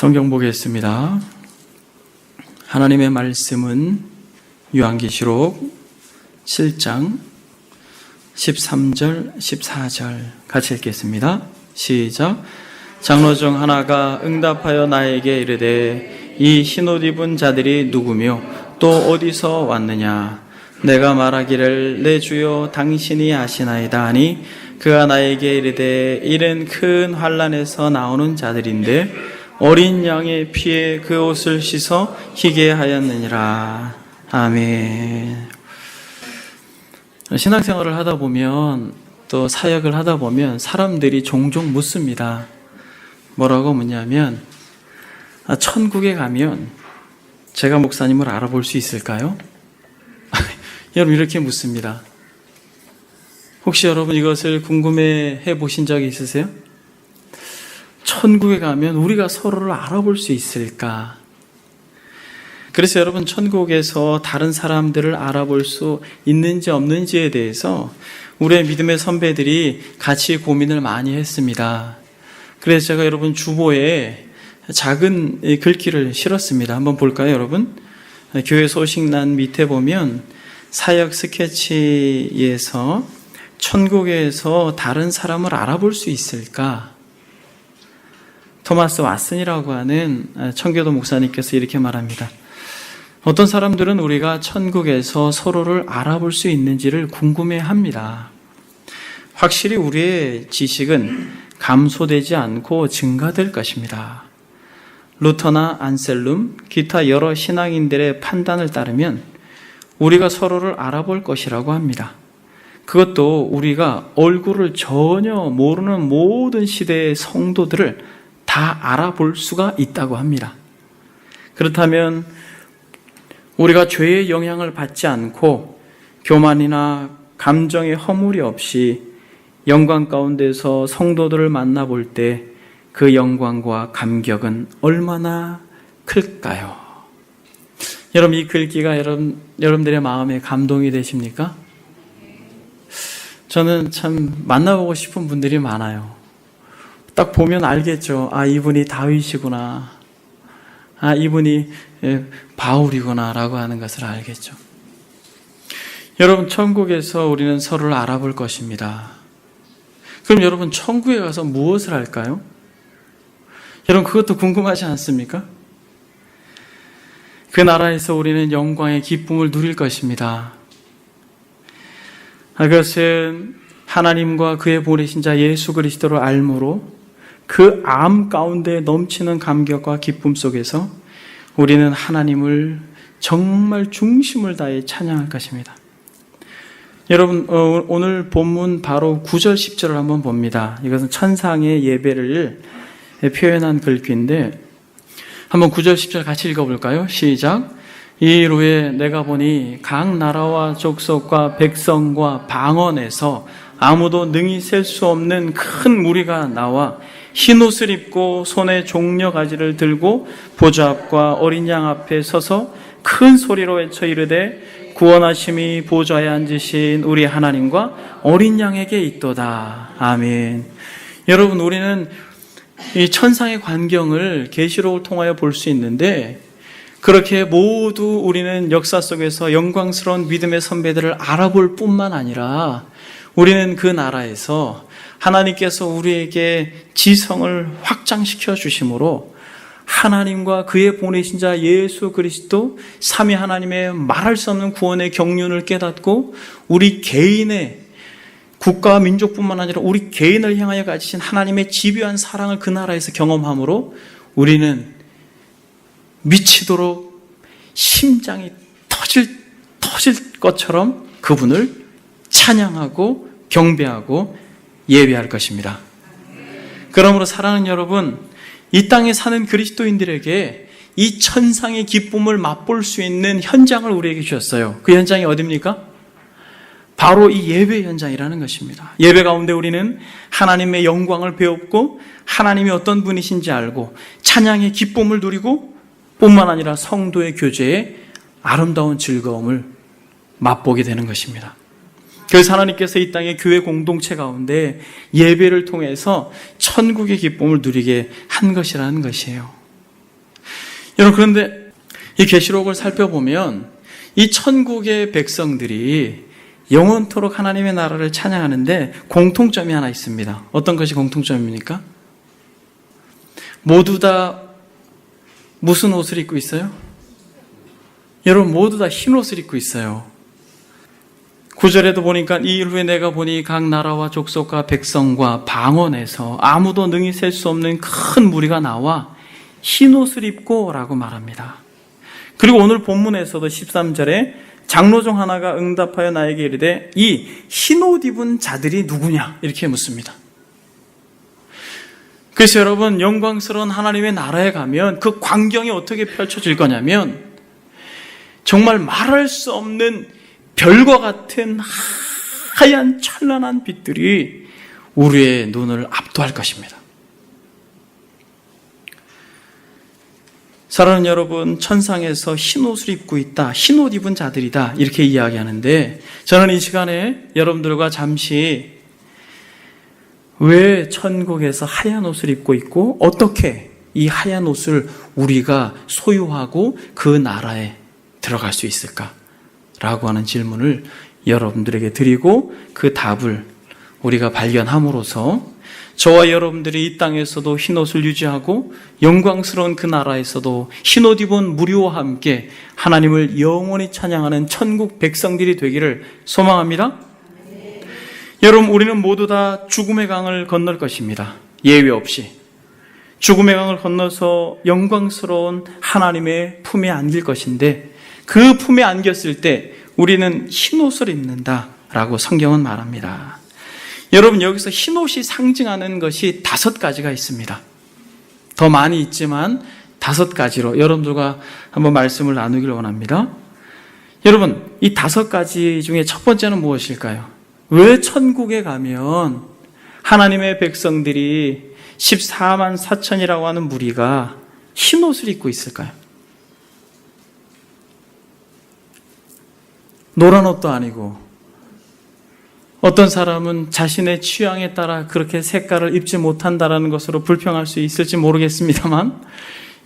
성경 보겠습니다. 하나님의 말씀은 요한계시록 7장 13절, 14절 같이 읽겠습니다. 시작. 장로 중 하나가 응답하여 나에게 이르되 이 흰옷 입은 자들이 누구며 또 어디서 왔느냐? 내가 말하기를 내 주여 당신이 아시나이다 하니 그가 나에게 이르되 이는 큰 환난에서 나오는 자들인데 어린 양의 피에 그 옷을 씻어 희게 하였느니라. 아멘. 신앙생활을 하다 보면 또 사역을 하다 보면 사람들이 종종 묻습니다. 뭐라고 묻냐면 천국에 가면 제가 목사님을 알아볼 수 있을까요? 여러분 이렇게 묻습니다. 혹시 여러분 이것을 궁금해 보신 적이 있으세요? 천국에 가면 우리가 서로를 알아볼 수 있을까? 그래서 여러분 천국에서 다른 사람들을 알아볼 수 있는지 없는지에 대해서 우리의 믿음의 선배들이 같이 고민을 많이 했습니다. 그래서 제가 여러분 주보에 작은 글귀를 실었습니다. 한번 볼까요, 여러분? 교회 소식란 밑에 보면 사역 스케치에서 천국에서 다른 사람을 알아볼 수 있을까? 토마스 왓슨이라고 하는 청교도 목사님께서 이렇게 말합니다. 어떤 사람들은 우리가 천국에서 서로를 알아볼 수 있는지를 궁금해합니다. 확실히 우리의 지식은 감소되지 않고 증가될 것입니다. 루터나 안셀룸, 기타 여러 신앙인들의 판단을 따르면 우리가 서로를 알아볼 것이라고 합니다. 그것도 우리가 얼굴을 전혀 모르는 모든 시대의 성도들을 다 알아볼 수가 있다고 합니다. 그렇다면 우리가 죄의 영향을 받지 않고 교만이나 감정의 허물이 없이 영광 가운데서 성도들을 만나볼 때 그 영광과 감격은 얼마나 클까요? 여러분 이 글귀가 여러분들의 마음에 감동이 되십니까? 저는 참 만나보고 싶은 분들이 많아요. 딱 보면 알겠죠. 아, 이분이 다윗이구나. 아, 이분이 바울이구나 라고 하는 것을 알겠죠. 여러분 천국에서 우리는 서로를 알아볼 것입니다. 그럼 여러분 천국에 가서 무엇을 할까요? 여러분 그것도 궁금하지 않습니까? 그 나라에서 우리는 영광의 기쁨을 누릴 것입니다. 그것은 하나님과 그의 보내신 자 예수 그리스도를 알므로 그 암 가운데 넘치는 감격과 기쁨 속에서 우리는 하나님을 정말 중심을 다해 찬양할 것입니다. 여러분 오늘 본문 바로 9절 10절을 한번 봅니다. 이것은 천상의 예배를 표현한 글귀인데 한번 9절 10절 같이 읽어볼까요? 시작. 이 후에 내가 보니 각 나라와 족속과 백성과 방언에서 아무도 능히 셀 수 없는 큰 무리가 나와 흰옷을 입고 손에 종려가지를 들고 보좌 앞과 어린 양 앞에 서서 큰 소리로 외쳐 이르되 구원하심이 보좌에 앉으신 우리 하나님과 어린 양에게 있도다. 아멘. 여러분 우리는 이 천상의 광경을 계시록을 통하여 볼 수 있는데 그렇게 모두 우리는 역사 속에서 영광스러운 믿음의 선배들을 알아볼 뿐만 아니라 우리는 그 나라에서 하나님께서 우리에게 지성을 확장시켜 주심으로 하나님과 그의 보내신 자 예수 그리스도 삼위 하나님의 말할 수 없는 구원의 경륜을 깨닫고 우리 개인의 국가와 민족뿐만 아니라 우리 개인을 향하여 가지신 하나님의 집요한 사랑을 그 나라에서 경험함으로 우리는 미치도록 심장이 터질 것처럼 그분을 찬양하고 경배하고 예배할 것입니다. 그러므로 사랑하는 여러분, 이 땅에 사는 그리스도인들에게 이 천상의 기쁨을 맛볼 수 있는 현장을 우리에게 주셨어요. 그 현장이 어디입니까? 바로 이 예배 현장이라는 것입니다. 예배 가운데 우리는 하나님의 영광을 배웠고 하나님이 어떤 분이신지 알고 찬양의 기쁨을 누리고 뿐만 아니라 성도의 교제의 아름다운 즐거움을 맛보게 되는 것입니다. 그래서 하나님께서 이 땅의 교회 공동체 가운데 예배를 통해서 천국의 기쁨을 누리게 한 것이라는 것이에요. 여러분, 그런데 이 계시록을 살펴보면 이 천국의 백성들이 영원토록 하나님의 나라를 찬양하는데 공통점이 하나 있습니다. 어떤 것이 공통점입니까? 모두 다 무슨 옷을 입고 있어요? 여러분, 모두 다 흰 옷을 입고 있어요. 9절에도 보니까 이 일 후에 내가 보니 각 나라와 족속과 백성과 방언에서 아무도 능히 셀 수 없는 큰 무리가 나와 흰 옷을 입고 라고 말합니다. 그리고 오늘 본문에서도 13절에 장로 중 하나가 응답하여 나에게 이르되 이 흰 옷 입은 자들이 누구냐 이렇게 묻습니다. 그래서 여러분, 영광스러운 하나님의 나라에 가면 그 광경이 어떻게 펼쳐질 거냐면 정말 말할 수 없는 별과 같은 하얀 찬란한 빛들이 우리의 눈을 압도할 것입니다. 사랑하는 여러분, 천상에서 흰 옷을 입고 있다, 흰 옷 입은 자들이다 이렇게 이야기하는데, 저는 이 시간에 여러분들과 잠시 왜 천국에서 하얀 옷을 입고 있고 어떻게 이 하얀 옷을 우리가 소유하고 그 나라에 들어갈 수 있을까? 라고 하는 질문을 여러분들에게 드리고 그 답을 우리가 발견함으로써 저와 여러분들이 이 땅에서도 흰옷을 유지하고 영광스러운 그 나라에서도 흰옷 입은 무리와 함께 하나님을 영원히 찬양하는 천국 백성들이 되기를 소망합니다. 네. 여러분, 우리는 모두 다 죽음의 강을 건널 것입니다. 예외 없이 죽음의 강을 건너서 영광스러운 하나님의 품에 안길 것인데, 그 품에 안겼을 때 우리는 흰옷을 입는다라고 성경은 말합니다. 여러분, 여기서 흰옷이 상징하는 것이 5가지가 있습니다. 더 많이 있지만 5가지로 여러분들과 한번 말씀을 나누길 원합니다. 여러분, 이 5가지 중에 첫 번째는 무엇일까요? 왜 천국에 가면 하나님의 백성들이 14만 4천이라고 하는 무리가 흰옷을 입고 있을까요? 노란 옷도 아니고, 어떤 사람은 자신의 취향에 따라 그렇게 색깔을 입지 못한다는 것으로 불평할 수 있을지 모르겠습니다만,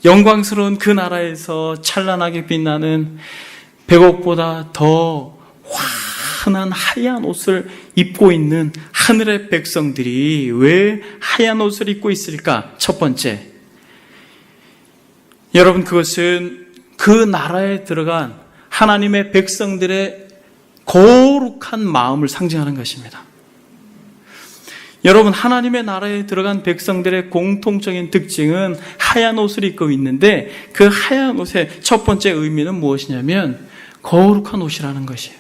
영광스러운 그 나라에서 찬란하게 빛나는 백옥보다 더 환한 하얀 옷을 입고 있는 하늘의 백성들이 왜 하얀 옷을 입고 있을까? 첫 번째, 여러분, 그것은 그 나라에 들어간 하나님의 백성들의 거룩한 마음을 상징하는 것입니다. 여러분, 하나님의 나라에 들어간 백성들의 공통적인 특징은 하얀 옷을 입고 있는데, 그 하얀 옷의 첫 번째 의미는 무엇이냐면 거룩한 옷이라는 것이에요.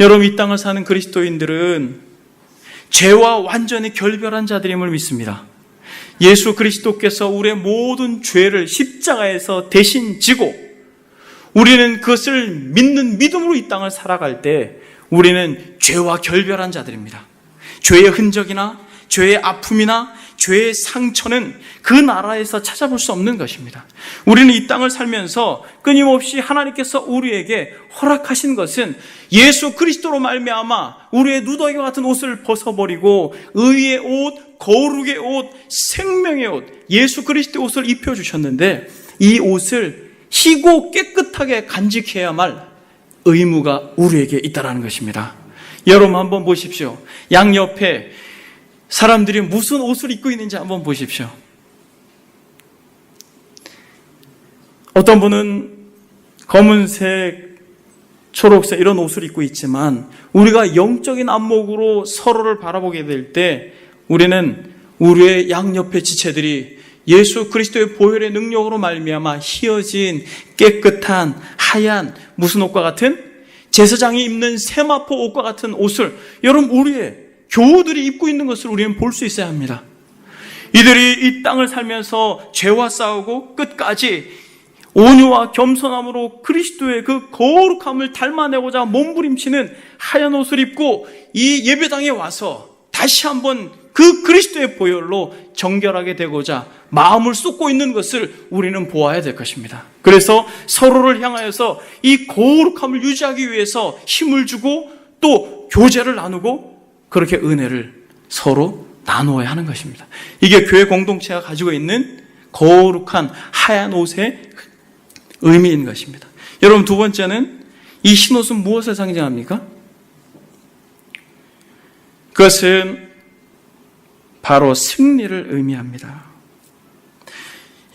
여러분, 이 땅을 사는 그리스도인들은 죄와 완전히 결별한 자들임을 믿습니다. 예수 그리스도께서 우리의 모든 죄를 십자가에서 대신 지고, 우리는 그것을 믿는 믿음으로 이 땅을 살아갈 때 우리는 죄와 결별한 자들입니다. 죄의 흔적이나 죄의 아픔이나 죄의 상처는 그 나라에서 찾아볼 수 없는 것입니다. 우리는 이 땅을 살면서 끊임없이 하나님께서 우리에게 허락하신 것은 예수 그리스도로 말미암아 우리의 누더기와 같은 옷을 벗어버리고 의의 옷, 거룩의 옷, 생명의 옷, 예수 그리스도의 옷을 입혀주셨는데, 이 옷을 희고 깨끗하게 간직해야만 의무가 우리에게 있다는 것입니다. 여러분, 한번 보십시오. 양옆에 사람들이 무슨 옷을 입고 있는지 한번 보십시오. 어떤 분은 검은색, 초록색 이런 옷을 입고 있지만, 우리가 영적인 안목으로 서로를 바라보게 될 때 우리는 우리의 양옆의 지체들이 예수 그리스도의 보혈의 능력으로 말미암아 희어진 깨끗한 하얀 무슨 옷과 같은, 제사장이 입는 세마포 옷과 같은 옷을 여러분, 우리의 교우들이 입고 있는 것을 우리는 볼 수 있어야 합니다. 이들이 이 땅을 살면서 죄와 싸우고 끝까지 온유와 겸손함으로 그리스도의 그 거룩함을 닮아내고자 몸부림치는 하얀 옷을 입고 이 예배당에 와서 다시 한번 그 그리스도의 보혈로 정결하게 되고자 마음을 쏟고 있는 것을 우리는 보아야 될 것입니다. 그래서 서로를 향하여서 이 거룩함을 유지하기 위해서 힘을 주고 또 교제를 나누고 그렇게 은혜를 서로 나누어야 하는 것입니다. 이게 교회 공동체가 가지고 있는 거룩한 하얀 옷의 의미인 것입니다. 여러분, 두 번째는 이 흰옷은 무엇을 상징합니까? 그것은 바로 승리를 의미합니다.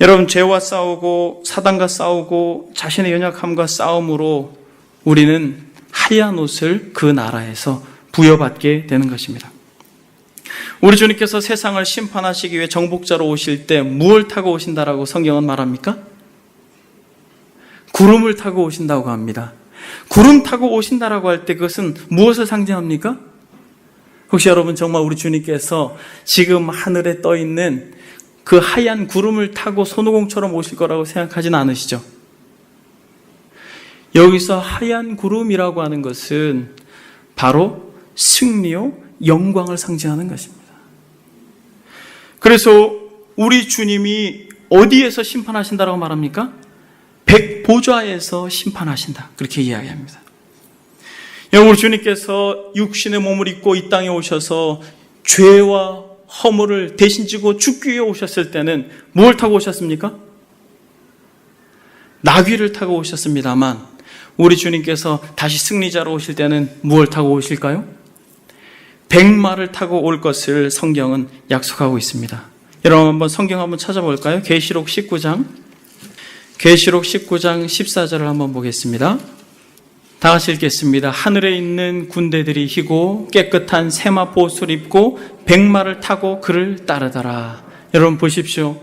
여러분, 죄와 싸우고 사단과 싸우고 자신의 연약함과 싸움으로 우리는 하얀 옷을 그 나라에서 부여받게 되는 것입니다. 우리 주님께서 세상을 심판하시기 위해 정복자로 오실 때 무엇을 타고 오신다라고 성경은 말합니까? 구름을 타고 오신다고 합니다. 구름 타고 오신다라고 할 때 그것은 무엇을 상징합니까? 혹시 여러분 정말 우리 주님께서 지금 하늘에 떠 있는 그 하얀 구름을 타고 손오공처럼 오실 거라고 생각하지는 않으시죠? 여기서 하얀 구름이라고 하는 것은 바로 승리요, 영광을 상징하는 것입니다. 그래서 우리 주님이 어디에서 심판하신다라고 말합니까? 백보좌에서 심판하신다, 그렇게 이야기합니다. 우리 주님께서 육신의 몸을 입고 이 땅에 오셔서 죄와 허물을 대신 지고 죽기 위해 오셨을 때는 뭘 타고 오셨습니까? 나귀를 타고 오셨습니다만 우리 주님께서 다시 승리자로 오실 때는 무엇을 타고 오실까요? 백마를 타고 올 것을 성경은 약속하고 있습니다. 여러분 한번 성경 한번 찾아볼까요? 계시록 19장 14절을 한번 보겠습니다. 다 같이 읽겠습니다. 하늘에 있는 군대들이 희고 깨끗한 세마포 옷을 입고 백마를 타고 그를 따르더라. 여러분 보십시오.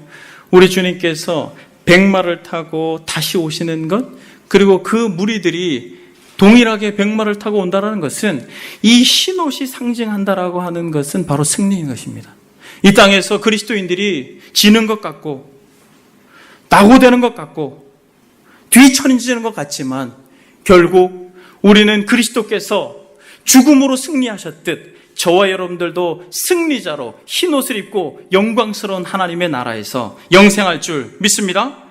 우리 주님께서 백마를 타고 다시 오시는 것, 그리고 그 무리들이 동일하게 백마를 타고 온다는 것은 이 흰옷이 상징한다라고 하는 것은 바로 승리인 것입니다. 이 땅에서 그리스도인들이 지는 것 같고 낙오되는 것 같고 뒤처지는 것 같지만 결국 우리는 그리스도께서 죽음으로 승리하셨듯 저와 여러분들도 승리자로 흰옷을 입고 영광스러운 하나님의 나라에서 영생할 줄 믿습니다.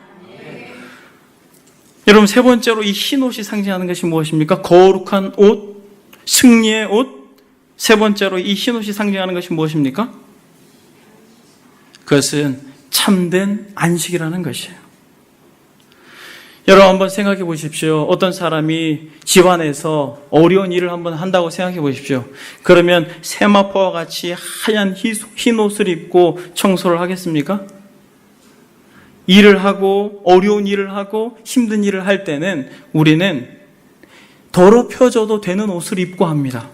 여러분, 세 번째로 이 흰옷이 상징하는 것이 무엇입니까? 거룩한 옷, 승리의 옷. 세 번째로 이 흰옷이 상징하는 것이 무엇입니까? 그것은 참된 안식이라는 것이에요. 여러분 한번 생각해 보십시오. 어떤 사람이 집안에서 어려운 일을 한번 한다고 생각해 보십시오. 그러면 세마포와 같이 하얀 흰 옷을 입고 청소를 하겠습니까? 일을 하고 어려운 일을 하고 힘든 일을 할 때는 우리는 더럽혀져도 되는 옷을 입고 합니다.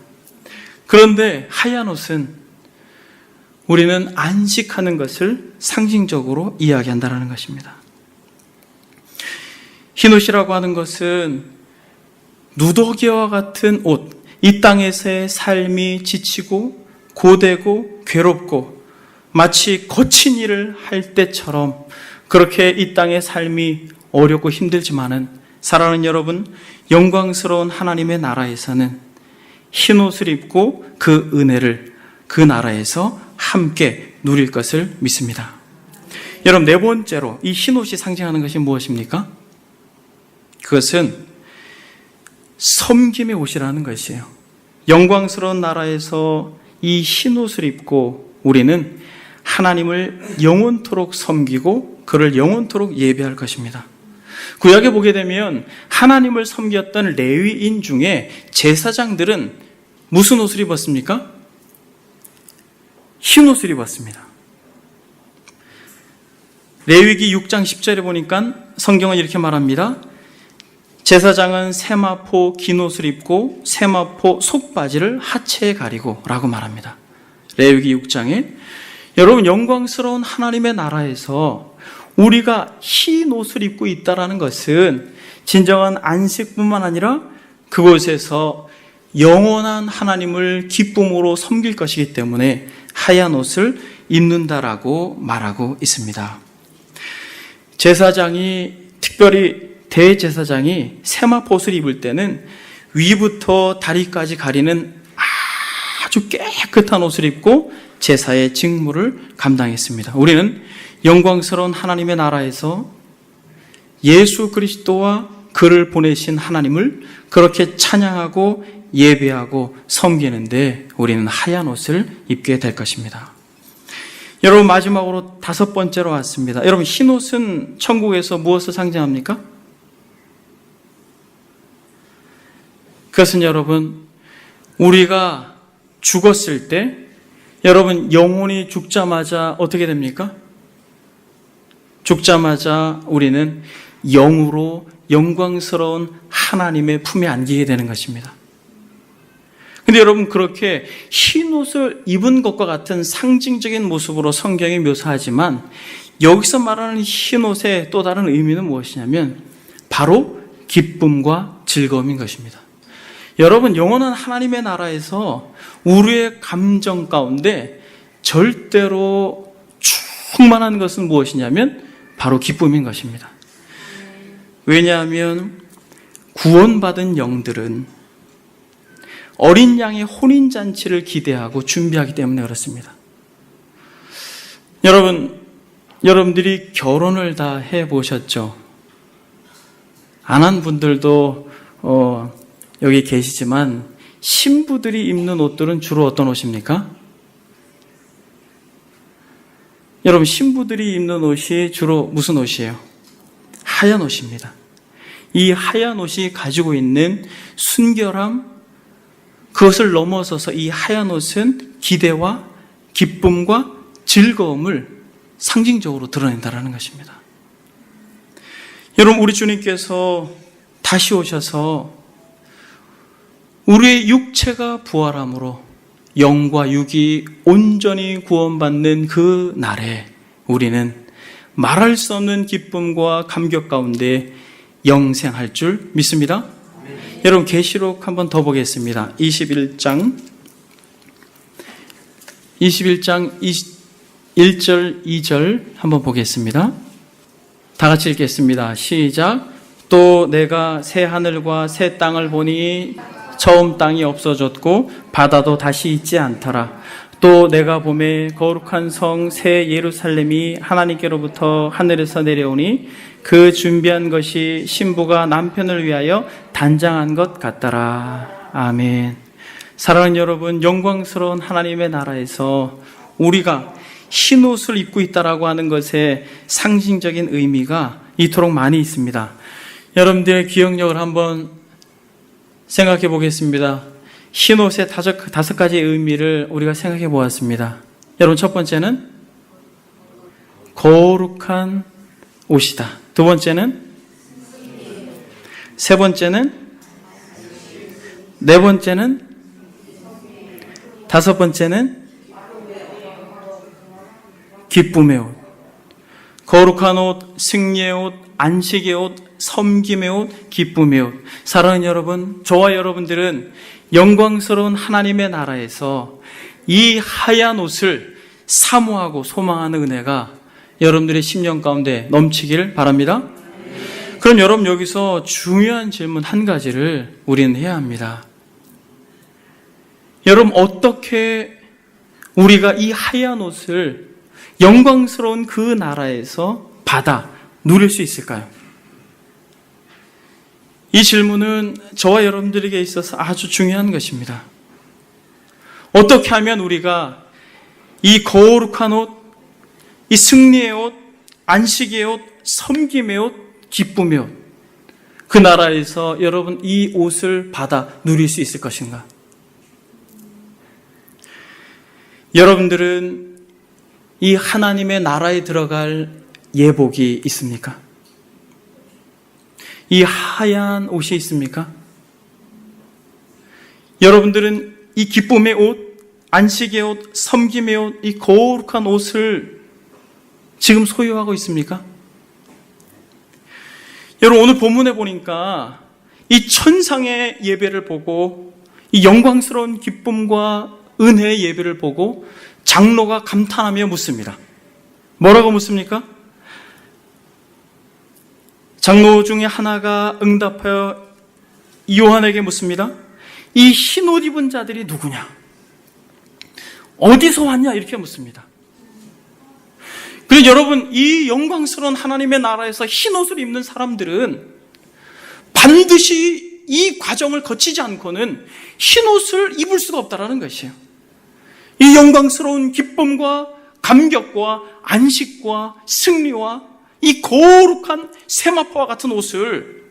그런데 하얀 옷은 우리는 안식하는 것을 상징적으로 이야기한다는 것입니다. 흰옷이라고 하는 것은 누더기와 같은 옷, 이 땅에서의 삶이 지치고 고되고 괴롭고 마치 거친 일을 할 때처럼 그렇게 이 땅의 삶이 어렵고 힘들지만은 사랑하는 여러분, 영광스러운 하나님의 나라에서는 흰옷을 입고 그 은혜를 그 나라에서 함께 누릴 것을 믿습니다. 여러분, 네 번째로 이 흰옷이 상징하는 것이 무엇입니까? 그것은 섬김의 옷이라는 것이에요. 영광스러운 나라에서 이 흰옷을 입고 우리는 하나님을 영원토록 섬기고 그를 영원토록 예배할 것입니다. 구약에 보게 되면 하나님을 섬겼던 레위인 중에 제사장들은 무슨 옷을 입었습니까? 흰옷을 입었습니다. 레위기 6장 10절에 보니까 성경은 이렇게 말합니다. 제사장은 세마포 긴 옷을 입고 세마포 속바지를 하체에 가리고 라고 말합니다. 레위기 6장에 여러분, 영광스러운 하나님의 나라에서 우리가 흰 옷을 입고 있다는 것은 진정한 안식뿐만 아니라 그곳에서 영원한 하나님을 기쁨으로 섬길 것이기 때문에 하얀 옷을 입는다라고 말하고 있습니다. 제사장이, 특별히 대제사장이 세마포 옷을 입을 때는 위부터 다리까지 가리는 아주 깨끗한 옷을 입고 제사의 직무를 감당했습니다. 우리는 영광스러운 하나님의 나라에서 예수 그리스도와 그를 보내신 하나님을 그렇게 찬양하고 예배하고 섬기는데 우리는 하얀 옷을 입게 될 것입니다. 여러분, 마지막으로 5번째로 왔습니다. 여러분, 흰옷은 천국에서 무엇을 상징합니까? 그것은 여러분, 우리가 죽었을 때 여러분, 영혼이 죽자마자 어떻게 됩니까? 죽자마자 우리는 영으로 영광스러운 하나님의 품에 안기게 되는 것입니다. 근데 여러분, 그렇게 흰 옷을 입은 것과 같은 상징적인 모습으로 성경이 묘사하지만 여기서 말하는 흰 옷의 또 다른 의미는 무엇이냐면 바로 기쁨과 즐거움인 것입니다. 여러분, 영원한 하나님의 나라에서 우리의 감정 가운데 절대로 충만한 것은 무엇이냐면 바로 기쁨인 것입니다. 왜냐하면 구원받은 영들은 어린 양의 혼인잔치를 기대하고 준비하기 때문에 그렇습니다. 여러분들이 결혼을 다 해보셨죠? 안 한 분들도 여기 계시지만 신부들이 입는 옷들은 주로 어떤 옷입니까? 여러분, 신부들이 입는 옷이 주로 무슨 옷이에요? 하얀 옷입니다. 이 하얀 옷이 가지고 있는 순결함, 그것을 넘어서서 이 하얀 옷은 기대와 기쁨과 즐거움을 상징적으로 드러낸다는 것입니다. 여러분, 우리 주님께서 다시 오셔서 우리의 육체가 부활함으로 영과 육이 온전히 구원받는 그 날에 우리는 말할 수 없는 기쁨과 감격 가운데 영생할 줄 믿습니다. 여러분, 계시록 한번 더 보겠습니다. 21장 1절 2절 한번 보겠습니다. 다 같이 읽겠습니다. 시작. 또 내가 새 하늘과 새 땅을 보니 처음 땅이 없어졌고 바다도 다시 있지 않더라. 또 내가 보매 거룩한 성 새 예루살렘이 하나님께로부터 하늘에서 내려오니 그 준비한 것이 신부가 남편을 위하여 단장한 것 같더라. 아멘. 사랑하는 여러분, 영광스러운 하나님의 나라에서 우리가 흰 옷을 입고 있다라고 하는 것에 상징적인 의미가 이토록 많이 있습니다. 여러분들의 기억력을 한번 생각해 보겠습니다. 흰 옷의 5가지의 의미를 우리가 생각해 보았습니다. 여러분, 첫 번째는 거룩한 옷이다. 두 번째는, 세 번째는, 네 번째는, 다섯 번째는 기쁨의 옷. 거룩한 옷, 승리의 옷, 안식의 옷, 섬김의 옷, 기쁨의 옷. 사랑하는 여러분, 저와 여러분들은 영광스러운 하나님의 나라에서 이 하얀 옷을 사모하고 소망하는 은혜가 여러분들의 심령 가운데 넘치기를 바랍니다. 그럼 여러분, 여기서 중요한 질문 한 가지를 우리는 해야 합니다. 여러분, 어떻게 우리가 이 하얀 옷을 영광스러운 그 나라에서 받아 누릴 수 있을까요? 이 질문은 저와 여러분들에게 있어서 아주 중요한 것입니다. 어떻게 하면 우리가 이 거룩한 옷, 이 승리의 옷, 안식의 옷, 섬김의 옷, 기쁨의 옷, 그 나라에서 여러분 이 옷을 받아 누릴 수 있을 것인가? 여러분들은 이 하나님의 나라에 들어갈 예복이 있습니까? 이 하얀 옷이 있습니까? 여러분들은 이 기쁨의 옷, 안식의 옷, 섬김의 옷, 이 거룩한 옷을 지금 소유하고 있습니까? 여러분, 오늘 본문에 보니까 이 천상의 예배를 보고 이 영광스러운 기쁨과 은혜의 예배를 보고 장로가 감탄하며 묻습니다. 뭐라고 묻습니까? 장로 중에 하나가 응답하여 요한에게 묻습니다. 이 흰 옷 입은 자들이 누구냐? 어디서 왔냐? 이렇게 묻습니다. 그래서 여러분, 이 영광스러운 하나님의 나라에서 흰 옷을 입는 사람들은 반드시 이 과정을 거치지 않고는 흰 옷을 입을 수가 없다는 것이에요. 이 영광스러운 기쁨과 감격과 안식과 승리와 이 거룩한 세마포와 같은 옷을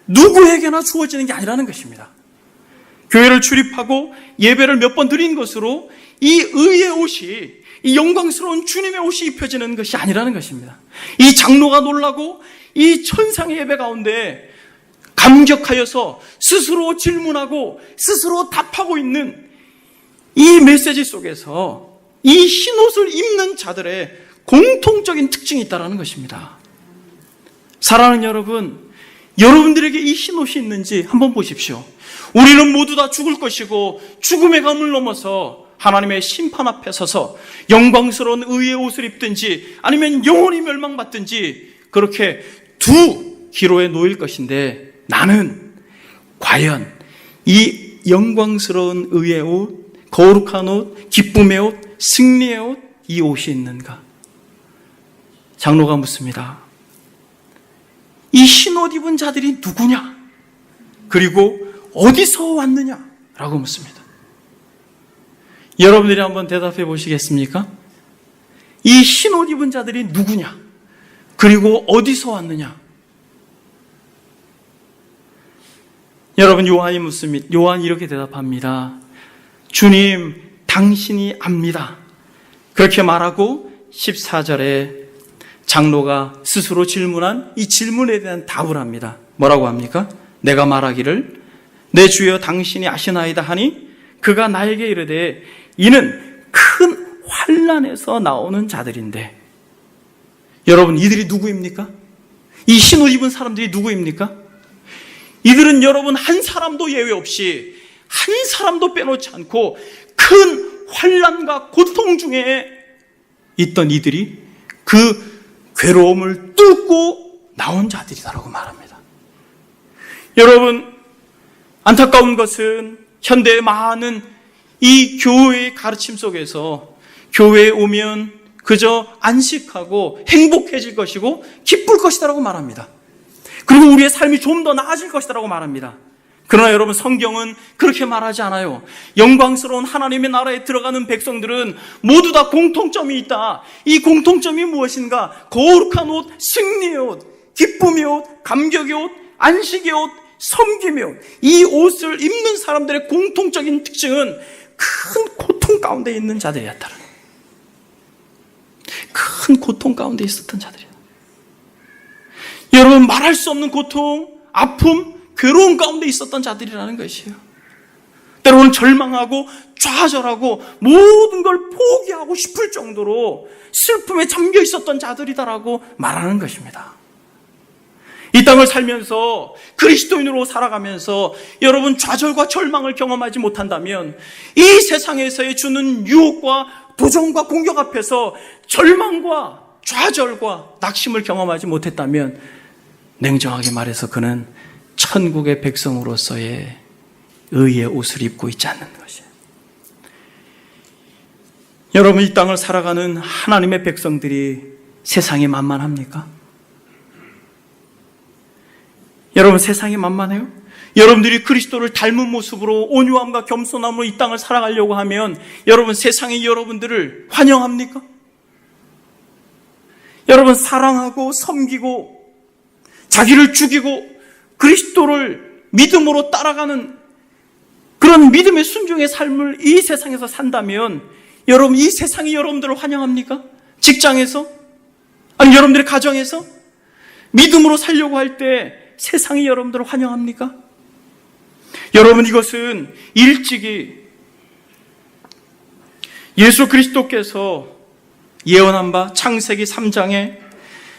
누구에게나 주어지는 게 아니라는 것입니다. 교회를 출입하고 예배를 몇 번 드린 것으로 이 의의 옷이, 이 영광스러운 주님의 옷이 입혀지는 것이 아니라는 것입니다. 이 장로가 놀라고 이 천상의 예배 가운데 감격하여서 스스로 질문하고 스스로 답하고 있는 이 메시지 속에서 이 흰옷을 입는 자들의 공통적인 특징이 있다는 것입니다. 사랑하는 여러분, 여러분들에게 이 흰옷이 있는지 한번 보십시오. 우리는 모두 다 죽을 것이고 죽음의 감을 넘어서 하나님의 심판 앞에 서서 영광스러운 의의 옷을 입든지 아니면 영원히 멸망받든지 그렇게 두 기로에 놓일 것인데, 나는 과연 이 영광스러운 의의 옷, 거룩한 옷, 기쁨의 옷, 승리의 옷, 이 옷이 있는가? 장로가 묻습니다. 이 흰옷 입은 자들이 누구냐? 그리고 어디서 왔느냐? 라고 묻습니다. 여러분들이 한번 대답해 보시겠습니까? 이 흰옷 입은 자들이 누구냐? 그리고 어디서 왔느냐? 여러분, 요한이 묻습니다. 요한이 이렇게 대답합니다. 주님, 당신이 압니다. 그렇게 말하고 14절에 장로가 스스로 질문한 이 질문에 대한 답을 합니다. 뭐라고 합니까? 내가 말하기를 내 주여 당신이 아시나이다 하니 그가 나에게 이르되 이는 큰 환난에서 나오는 자들인데. 여러분, 이들이 누구입니까? 이 흰옷 입은 사람들이 누구입니까? 이들은 여러분 한 사람도 예외 없이, 한 사람도 빼놓지 않고 큰 환난과 고통 중에 있던 이들이 그 괴로움을 뚫고 나온 자들이다라고 말합니다. 여러분, 안타까운 것은 현대의 많은 이 교회의 가르침 속에서 교회에 오면 그저 안식하고 행복해질 것이고 기쁠 것이다라고 말합니다. 그리고 우리의 삶이 좀 더 나아질 것이다라고 말합니다. 그러나 여러분, 성경은 그렇게 말하지 않아요. 영광스러운 하나님의 나라에 들어가는 백성들은 모두 다 공통점이 있다. 이 공통점이 무엇인가? 거룩한 옷, 승리의 옷, 기쁨의 옷, 감격의 옷, 안식의 옷, 섬김의 옷. 이 옷을 입는 사람들의 공통적인 특징은 큰 고통 가운데 있는 자들이었다. 큰 고통 가운데 있었던 자들이야. 여러분, 말할 수 없는 고통, 아픔, 괴로움 가운데 있었던 자들이라는 것이에요. 때로는 절망하고 좌절하고 모든 걸 포기하고 싶을 정도로 슬픔에 잠겨 있었던 자들이다라고 말하는 것입니다. 이 땅을 살면서 그리스도인으로 살아가면서 여러분 좌절과 절망을 경험하지 못한다면, 이 세상에서의 주는 유혹과 도전과 공격 앞에서 절망과 좌절과 낙심을 경험하지 못했다면, 냉정하게 말해서 그는 천국의 백성으로서의 의의 옷을 입고 있지 않는 것이에요. 여러분, 이 땅을 살아가는 하나님의 백성들이 세상이 만만합니까? 여러분, 세상이 만만해요? 여러분들이 그리스도를 닮은 모습으로 온유함과 겸손함으로 이 땅을 살아가려고 하면 여러분, 세상이 여러분들을 환영합니까? 여러분, 사랑하고 섬기고 자기를 죽이고 그리스도를 믿음으로 따라가는 그런 믿음의 순종의 삶을 이 세상에서 산다면 여러분, 이 세상이 여러분들을 환영합니까? 직장에서? 아니, 여러분들의 가정에서? 믿음으로 살려고 할 때 세상이 여러분들을 환영합니까? 여러분, 이것은 일찍이 예수 그리스도께서 예언한 바 창세기 3장에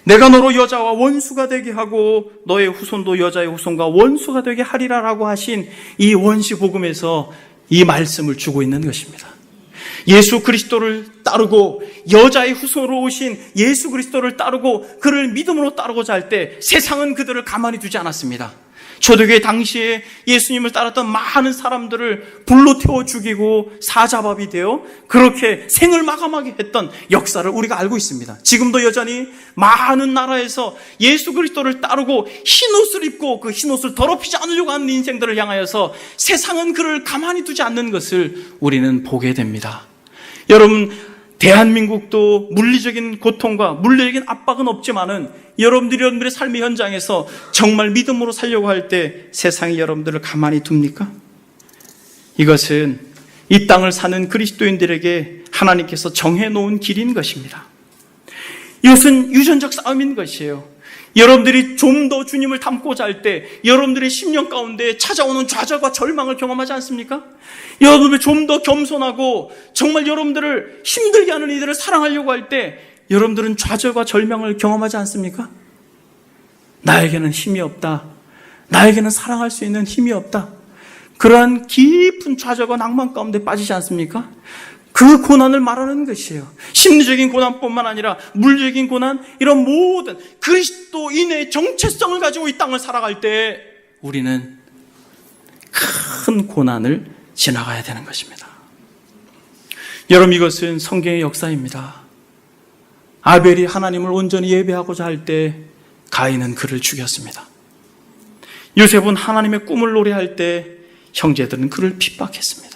내가 너로 여자와 원수가 되게 하고 너의 후손도 여자의 후손과 원수가 되게 하리라라고 하신 이 원시 복음에서 이 말씀을 주고 있는 것입니다. 예수 그리스도를 따르고 여자의 후손으로 오신 예수 그리스도를 따르고 그를 믿음으로 따르고자 할 때 세상은 그들을 가만히 두지 않았습니다. 초대교회 당시에 예수님을 따랐던 많은 사람들을 불로 태워 죽이고 사자밥이 되어 그렇게 생을 마감하게 했던 역사를 우리가 알고 있습니다. 지금도 여전히 많은 나라에서 예수 그리스도를 따르고 흰옷을 입고 그 흰옷을 더럽히지 않으려고 하는 인생들을 향하여서 세상은 그를 가만히 두지 않는 것을 우리는 보게 됩니다. 여러분, 대한민국도 물리적인 고통과 물리적인 압박은 없지만은 여러분들의 삶의 현장에서 정말 믿음으로 살려고 할 때 세상이 여러분들을 가만히 둡니까? 이것은 이 땅을 사는 그리스도인들에게 하나님께서 정해놓은 길인 것입니다. 이것은 유전적 싸움인 것이에요. 여러분들이 좀 더 주님을 닮고자 할 때 여러분들의 심령 가운데 찾아오는 좌절과 절망을 경험하지 않습니까? 여러분들이 좀 더 겸손하고 정말 여러분들을 힘들게 하는 이들을 사랑하려고 할 때 여러분들은 좌절과 절망을 경험하지 않습니까? 나에게는 힘이 없다. 나에게는 사랑할 수 있는 힘이 없다. 그러한 깊은 좌절과 낭만 가운데 빠지지 않습니까? 그 고난을 말하는 것이에요. 심리적인 고난뿐만 아니라 물리적인 고난, 이런 모든 그리스도인의 정체성을 가지고 이 땅을 살아갈 때 우리는 큰 고난을 지나가야 되는 것입니다. 여러분, 이것은 성경의 역사입니다. 아벨이 하나님을 온전히 예배하고자 할 때 가인은 그를 죽였습니다. 요셉은 하나님의 꿈을 노래할 때 형제들은 그를 핍박했습니다.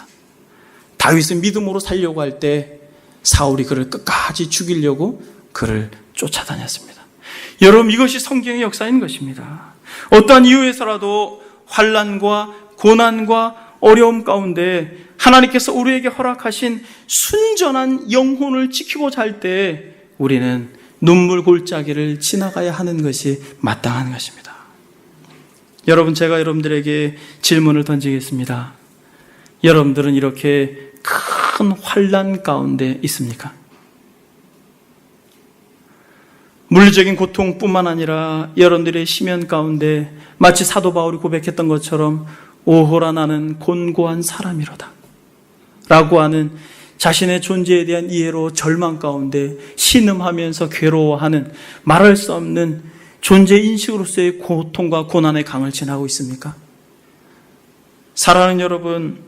다윗은 믿음으로 살려고 할 때 사울이 그를 끝까지 죽이려고 그를 쫓아다녔습니다. 여러분, 이것이 성경의 역사인 것입니다. 어떠한 이유에서라도 환난과 고난과 어려움 가운데 하나님께서 우리에게 허락하신 순전한 영혼을 지키고자 할 때 우리는 눈물 골짜기를 지나가야 하는 것이 마땅한 것입니다. 여러분, 제가 여러분들에게 질문을 던지겠습니다. 여러분들은 이렇게 큰 환난 가운데 있습니까? 물리적인 고통뿐만 아니라 여러분들의 심연 가운데 마치 사도 바울이 고백했던 것처럼 오호라 나는 곤고한 사람이로다 라고 하는 자신의 존재에 대한 이해로 절망 가운데 신음하면서 괴로워하는 말할 수 없는 존재 인식으로서의 고통과 고난의 강을 지나고 있습니까? 사랑하는 여러분,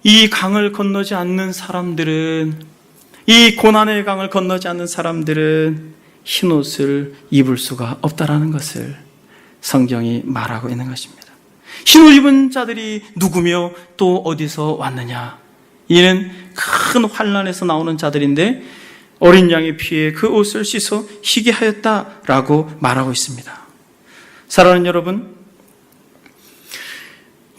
이 강을 건너지 않는 사람들은, 이 고난의 강을 건너지 않는 사람들은 흰옷을 입을 수가 없다라는 것을 성경이 말하고 있는 것입니다. 흰옷 입은 자들이 누구며 또 어디서 왔느냐? 이는 큰 환난에서 나오는 자들인데 어린 양의 피에 그 옷을 씻어 희게 하였다라고 말하고 있습니다. 사랑하는 여러분,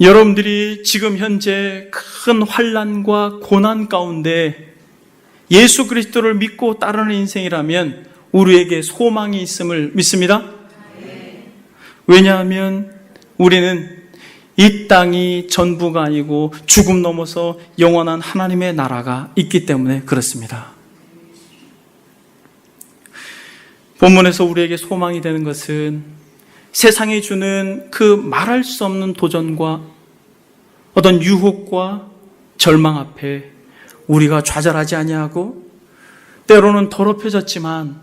여러분들이 지금 현재 큰 환난과 고난 가운데 예수 그리스도를 믿고 따르는 인생이라면 우리에게 소망이 있음을 믿습니다. 왜냐하면 우리는 이 땅이 전부가 아니고 죽음 넘어서 영원한 하나님의 나라가 있기 때문에 그렇습니다. 본문에서 우리에게 소망이 되는 것은 세상이 주는 그 말할 수 없는 도전과 어떤 유혹과 절망 앞에 우리가 좌절하지 아니하고 때로는 더럽혀졌지만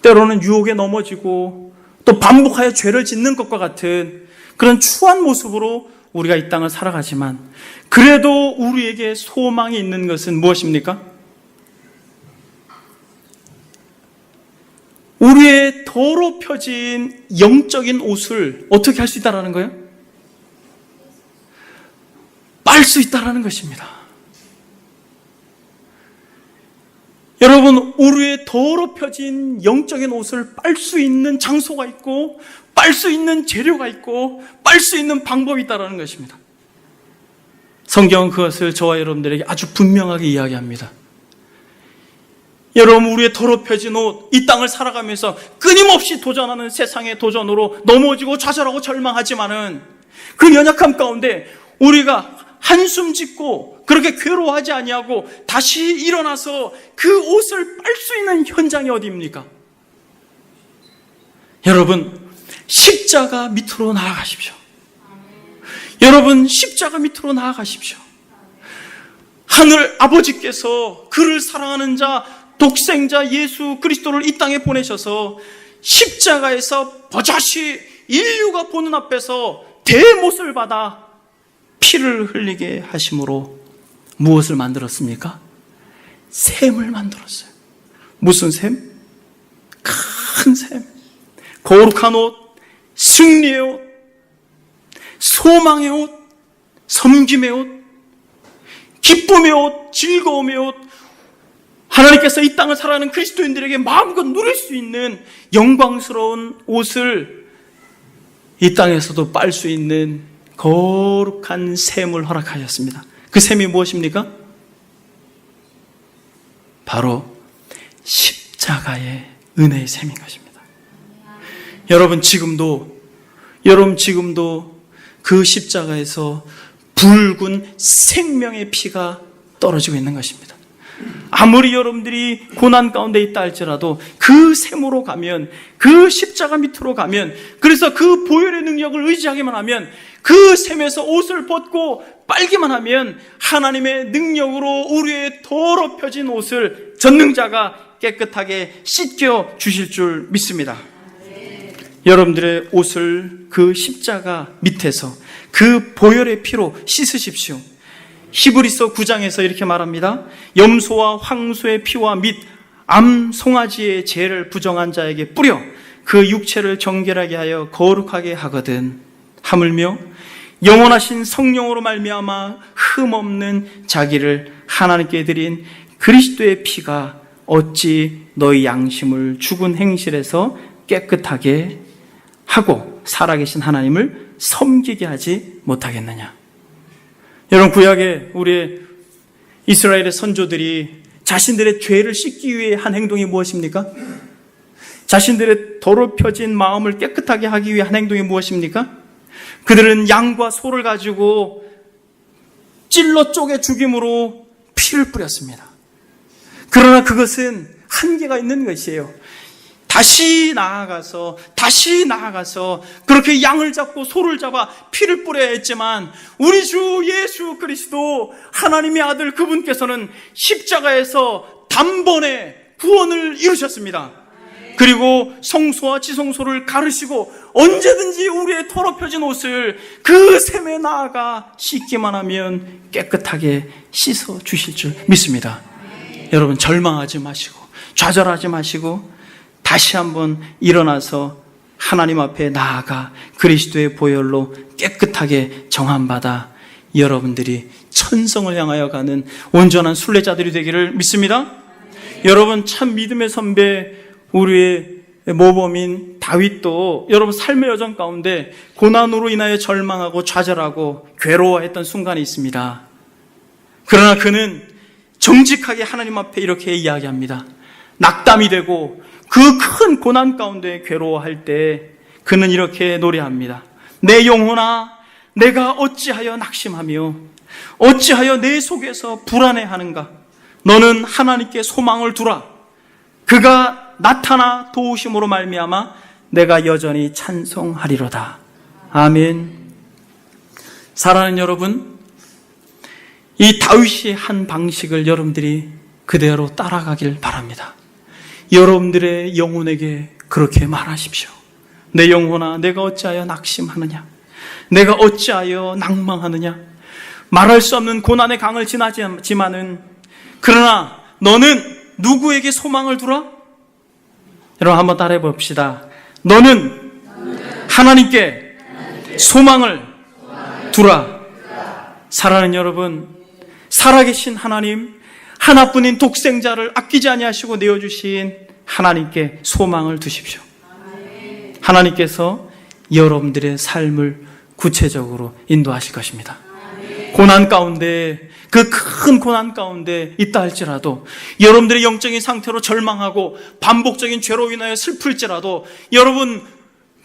때로는 유혹에 넘어지고 또 반복하여 죄를 짓는 것과 같은 그런 추한 모습으로 우리가 이 땅을 살아가지만 그래도 우리에게 소망이 있는 것은 무엇입니까? 우리의 더럽혀진 영적인 옷을 어떻게 할 수 있다는 거예요? 빨 수 있다는 것입니다. 여러분, 우리의 더럽혀진 영적인 옷을 빨 수 있는 장소가 있고 빨 수 있는 재료가 있고 빨 수 있는 방법이 있다는 것입니다. 성경은 그것을 저와 여러분들에게 아주 분명하게 이야기합니다. 여러분, 우리의 더럽혀진 옷, 이 땅을 살아가면서 끊임없이 도전하는 세상의 도전으로 넘어지고 좌절하고 절망하지만은 그 연약함 가운데 우리가 한숨 짓고 그렇게 괴로워하지 아니하고 다시 일어나서 그 옷을 빨 수 있는 현장이 어디입니까? 여러분, 십자가 밑으로 나아가십시오. 여러분, 십자가 밑으로 나아가십시오. 하늘 아버지께서 그를 사랑하는 자, 독생자 예수 그리스도를 이 땅에 보내셔서 십자가에서 버젓이 인류가 보는 앞에서 대못을 받아 피를 흘리게 하심으로 무엇을 만들었습니까? 샘을 만들었어요. 무슨 샘? 큰 샘. 거룩한 옷, 승리의 옷, 소망의 옷, 섬김의 옷, 기쁨의 옷, 즐거움의 옷, 하나님께서 이 땅을 살아가는 그리스도인들에게 마음껏 누릴 수 있는 영광스러운 옷을 이 땅에서도 빨 수 있는 거룩한 셈을 허락하셨습니다. 그 셈이 무엇입니까? 바로 십자가의 은혜의 셈인 것입니다. 여러분 지금도 그 십자가에서 붉은 생명의 피가 떨어지고 있는 것입니다. 아무리 여러분들이 고난 가운데 있다 할지라도 그 셈으로 가면, 그 십자가 밑으로 가면, 그래서 그 보혈의 능력을 의지하기만 하면, 그 셈에서 옷을 벗고 빨기만 하면 하나님의 능력으로 우리의 더럽혀진 옷을 전능자가 깨끗하게 씻겨 주실 줄 믿습니다. 여러분들의 옷을 그 십자가 밑에서 그 보혈의 피로 씻으십시오. 히브리서 9장에서 이렇게 말합니다. 염소와 황소의 피와 및 암 송아지의 죄를 부정한 자에게 뿌려 그 육체를 정결하게 하여 거룩하게 하거든. 하물며 영원하신 성령으로 말미암아 흠없는 자기를 하나님께 드린 그리스도의 피가 어찌 너희 양심을 죽은 행실에서 깨끗하게 하고 살아계신 하나님을 섬기게 하지 못하겠느냐. 여러분, 구약에 우리의 이스라엘의 선조들이 자신들의 죄를 씻기 위해 한 행동이 무엇입니까? 자신들의 더럽혀진 마음을 깨끗하게 하기 위해 한 행동이 무엇입니까? 그들은 양과 소를 가지고 찔러 쪼개 죽임으로 피를 뿌렸습니다. 그러나 그것은 한계가 있는 것이에요. 다시 나아가서 그렇게 양을 잡고 소를 잡아 피를 뿌려야 했지만 우리 주 예수 그리스도 하나님의 아들 그분께서는 십자가에서 단번에 구원을 이루셨습니다. 그리고 성소와 지성소를 가르시고 언제든지 우리의 더럽혀진 옷을 그 셈에 나아가 씻기만 하면 깨끗하게 씻어 주실 줄 믿습니다. 여러분, 절망하지 마시고 좌절하지 마시고 다시 한번 일어나서 하나님 앞에 나아가 그리스도의 보혈로 깨끗하게 정함받아 여러분들이 천성을 향하여 가는 온전한 순례자들이 되기를 믿습니다. 여러분, 참 믿음의 선배 우리의 모범인 다윗도 여러분 삶의 여정 가운데 고난으로 인하여 절망하고 좌절하고 괴로워했던 순간이 있습니다. 그러나 그는 정직하게 하나님 앞에 이렇게 이야기합니다. 낙담이 되고 그 큰 고난 가운데 괴로워할 때 그는 이렇게 노래합니다. 내 영혼아, 내가 어찌하여 낙심하며 어찌하여 내 속에서 불안해하는가? 너는 하나님께 소망을 두라. 그가 나타나 도우심으로 말미암아 내가 여전히 찬송하리로다. 아멘. 사랑하는 여러분, 이 다윗이 한 방식을 여러분들이 그대로 따라가길 바랍니다. 여러분들의 영혼에게 그렇게 말하십시오. 내 영혼아, 내가 어찌하여 낙심하느냐? 내가 어찌하여 낭망하느냐? 말할 수 없는 고난의 강을 지나지만은, 그러나 너는 누구에게 소망을 두라? 여러분, 한번 따라해 봅시다. 너는 하나님께 소망을 두라. 사랑하는 여러분, 살아계신 하나님, 하나뿐인 독생자를 아끼지 아니하시고 내어주신 하나님께 소망을 두십시오. 하나님께서 여러분들의 삶을 구체적으로 인도하실 것입니다. 고난 가운데, 그 큰 고난 가운데 있다 할지라도, 여러분들의 영적인 상태로 절망하고 반복적인 죄로 인하여 슬플지라도 여러분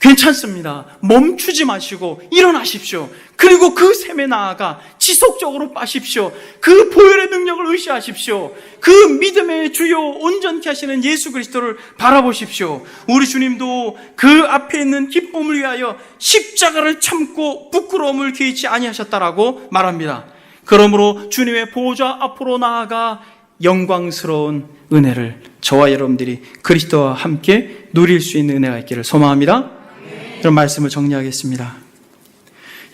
괜찮습니다. 멈추지 마시고 일어나십시오. 그리고 그 셈에 나아가 지속적으로 빠십시오. 그 보혈의 능력을 의지하십시오. 그 믿음의 주요 온전케 하시는 예수 그리스도를 바라보십시오. 우리 주님도 그 앞에 있는 기쁨을 위하여 십자가를 참고 부끄러움을 개의치 아니하셨다라고 말합니다. 그러므로 주님의 보좌 앞으로 나아가 영광스러운 은혜를 저와 여러분들이 그리스도와 함께 누릴 수 있는 은혜가 있기를 소망합니다. 이런 말씀을 정리하겠습니다.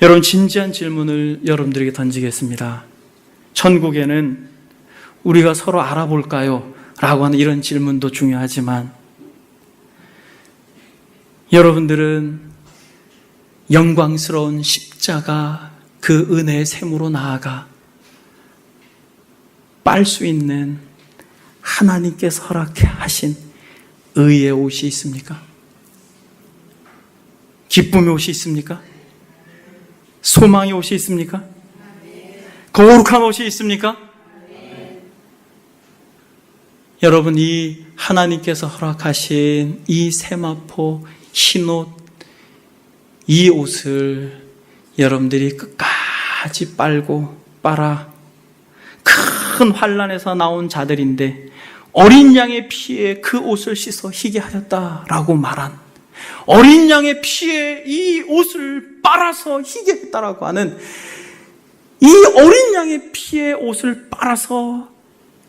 여러분, 진지한 질문을 여러분들에게 던지겠습니다. 천국에는 우리가 서로 알아볼까요? 라고 하는 이런 질문도 중요하지만, 여러분들은 영광스러운 십자가 그 은혜의 셈으로 나아가 빨 수 있는 하나님께서 허락하신 의의 옷이 있습니까? 기쁨의 옷이 있습니까? 소망의 옷이 있습니까? 거룩한 옷이 있습니까? 여러분, 이 하나님께서 허락하신 이 세마포 흰옷, 이 옷을 여러분들이 끝까지 빨아 큰 환난에서 나온 자들인데 어린 양의 피에 그 옷을 씻어 희게 하였다라고 말한, 어린 양의 피에 이 옷을 빨아서 희게 했다라고 하는, 이 어린 양의 피에 옷을 빨아서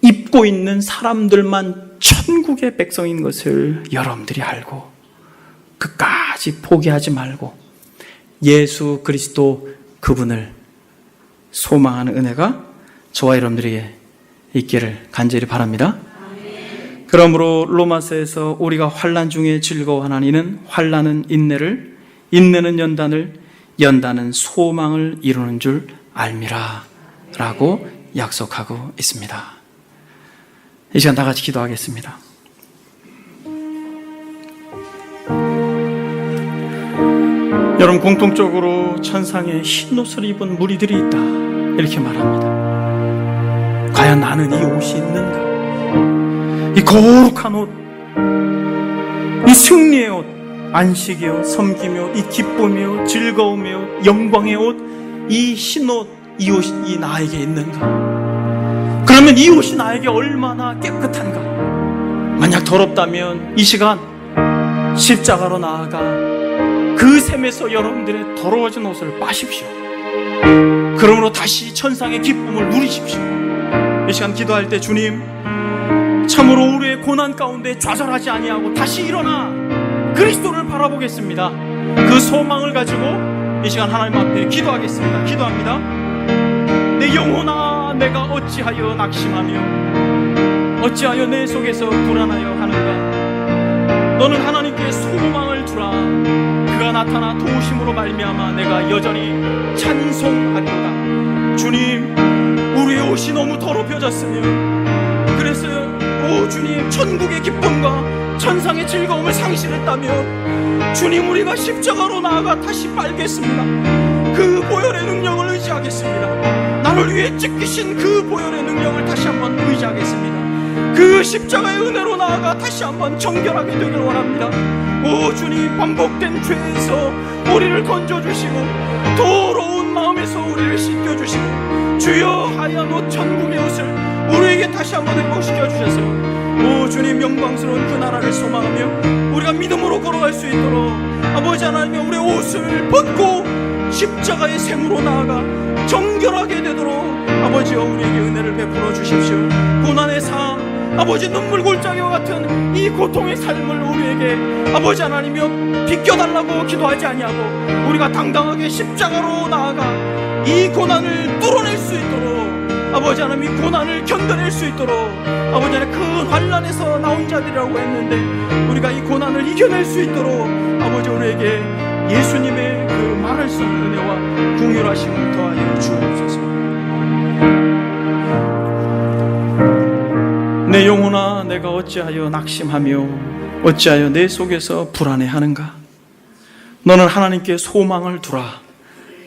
입고 있는 사람들만 천국의 백성인 것을 여러분들이 알고 끝까지 포기하지 말고 예수 그리스도 그분을 소망하는 은혜가 저와 여러분들에게 있기를 간절히 바랍니다. 그러므로 로마서에서 우리가 환난 중에 즐거워하는 이는 환난은 인내를, 인내는 연단을, 연단은 소망을 이루는 줄 알미라 라고 약속하고 있습니다. 이 시간 다 같이 기도하겠습니다. 여러분, 공통적으로 천상에 흰 옷을 입은 무리들이 있다 이렇게 말합니다. 과연 나는 이 옷이 있는가? 이 거룩한 옷, 이 승리의 옷, 안식의 옷, 섬김의 옷, 이 기쁨의 옷, 즐거움의 옷, 영광의 옷, 이 흰 옷, 이 옷이 나에게 있는가? 그러면 이 옷이 나에게 얼마나 깨끗한가? 만약 더럽다면 이 시간 십자가로 나아가 그 셈에서 여러분들의 더러워진 옷을 빠십시오. 그러므로 다시 천상의 기쁨을 누리십시오. 이 시간 기도할 때 주님, 참으로 우리의 고난 가운데 좌절하지 아니하고 다시 일어나 그리스도를 바라보겠습니다. 그 소망을 가지고 이 시간 하나님 앞에 기도하겠습니다. 기도합니다. 내 영혼아, 내가 어찌하여 낙심하며 어찌하여 내 속에서 불안하여 하는가? 너는 하나님께 소망을 두라. 그가 나타나 도우심으로 말미암아 내가 여전히 찬송하리로다. 주님, 우리의 옷이 너무 더럽혀졌으며 그래서 오 주님, 천국의 기쁨과 천상의 즐거움을 상실했다며 주님, 우리가 십자가로 나아가 다시 빨겠습니다. 그 보혈의 능력을 의지하겠습니다. 나를 위해 찢기신 그 보혈의 능력을 다시 한번 의지하겠습니다. 그 십자가의 은혜로 나아가 다시 한번 정결하게 되길 원합니다. 오 주님, 반복된 죄에서 우리를 건져주시고 더러운 마음에서 우리를 씻겨주시고 주여 하얀 옷, 천국의 옷을 우리에게 다시 한번 회복시켜 주셔서 오 주님, 영광스러운 그 나라를 소망하며 우리가 믿음으로 걸어갈 수 있도록 아버지 하나님, 우리의 옷을 벗고 십자가의 샘으로 나아가 정결하게 되도록 아버지여 우리에게 은혜를 베풀어 주십시오. 고난의 삶, 아버지 눈물 골짜기와 같은 이 고통의 삶을 우리에게 아버지 하나님이여 비껴달라고 기도하지 아니하고 우리가 당당하게 십자가로 나아가 이 고난을 뚫어낼 수 있도록 아버지 하나님, 이 고난을 견뎌낼 수 있도록 아버지 하나님, 큰 환난에서 나온 자들이라고 했는데 우리가 이 고난을 이겨낼 수 있도록 아버지 우리에게 예수님의 그 말할 수 없는 은혜와 긍휼하심을 더하여 주옵소서. 내 영혼아, 내가 어찌하여 낙심하며 어찌하여 내 속에서 불안해하는가? 너는 하나님께 소망을 두라.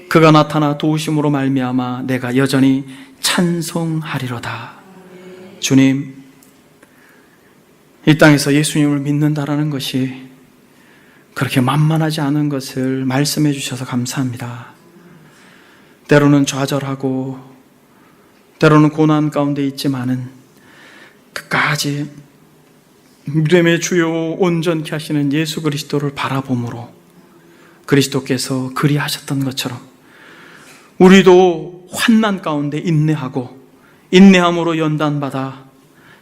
그가 나타나 도우심으로 말미암아 내가 여전히 찬송하리로다. 주님, 이 땅에서 예수님을 믿는다라는 것이 그렇게 만만하지 않은 것을 말씀해 주셔서 감사합니다. 때로는 좌절하고 때로는 고난 가운데 있지만은 끝까지 믿음의 주요 온전케 하시는 예수 그리스도를 바라봄으로 그리스도께서 그리하셨던 것처럼 우리도 환난 가운데 인내하고 인내함으로 연단받아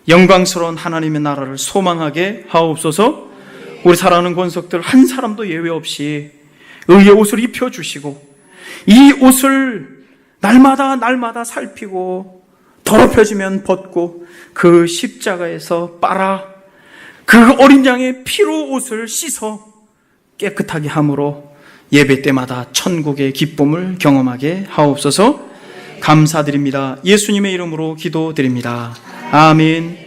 영광스러운 하나님의 나라를 소망하게 하옵소서. 우리 사랑하는 권속들 한 사람도 예외 없이 의의 옷을 입혀주시고 이 옷을 날마다 살피고 더럽혀지면 벗고 그 십자가에서 빨아 그 어린 양의 피로 옷을 씻어 깨끗하게 함으로 예배 때마다 천국의 기쁨을 경험하게 하옵소서. 감사드립니다. 예수님의 이름으로 기도드립니다. 아멘.